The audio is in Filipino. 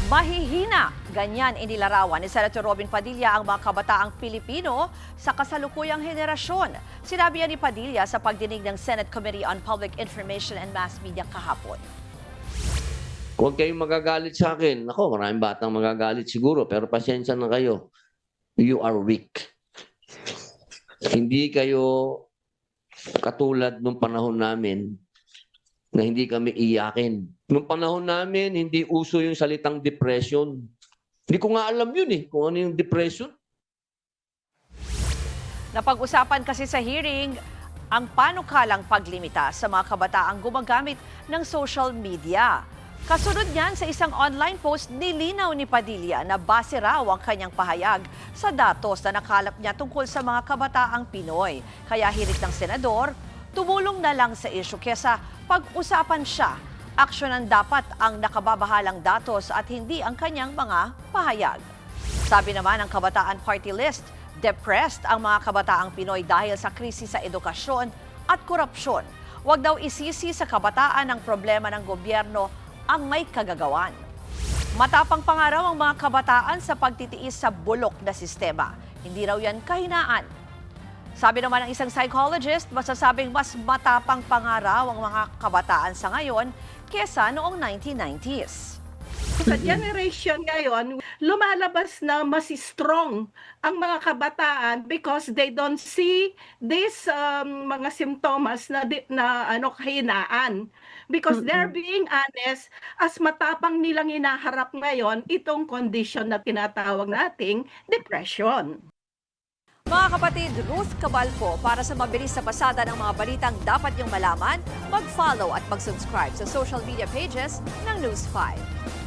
Mahihina, ganyan inilarawan ni Senator Robin Padilla ang mga kabataang Pilipino sa kasalukuyang henerasyon. Sinabi yan ni Padilla sa pagdinig ng Senate Committee on Public Information and Mass Media kahapon. Huwag kayong magagalit sa akin. Ako, maraming batang magagalit siguro, pero pasensya na kayo. You are weak. Hindi kayo katulad nung panahon namin na hindi kami iyakin. Nung panahon namin, hindi uso yung salitang depression. Hindi ko nga alam yun kung ano yung depression. Napag-usapan kasi sa hearing ang panukalang paglimita sa mga kabataang gumagamit ng social media. Kasunod niyan sa isang online post, nilinaw ni Padilla na base raw ang kanyang pahayag sa datos na nakalap niya tungkol sa mga kabataang Pinoy. Kaya hirit ng senador, tumulong na lang sa issue kesa pag-usapan siya. Aksyonan dapat ang nakababahalang datos at hindi ang kanyang mga pahayag. Sabi naman ng Kabataan Party List, depressed ang mga kabataang Pinoy dahil sa krisis sa edukasyon at korupsyon. Huwag daw isisi sa kabataan ang problema ng gobyerno ang may kagagawan. Matapang pangaraw ang mga kabataan sa pagtitiis sa bulok na sistema. Hindi raw yan kahinaan. Sabi naman ng isang psychologist, masasabing mas matapang pangaraw ang mga kabataan sa ngayon kesa noong 1990s. Sa generation ngayon, lumalabas na mas strong ang mga kabataan because they don't see these mga simptomas na kahinaan. Because they're being honest, as matapang nilang hinaharap ngayon itong condition na tinatawag nating depression. Mga kapatid, Ruth Cabalco, para sa mabilis na pasada ng mga balitang dapat niyong malaman, mag-follow at mag-subscribe sa social media pages ng News 5.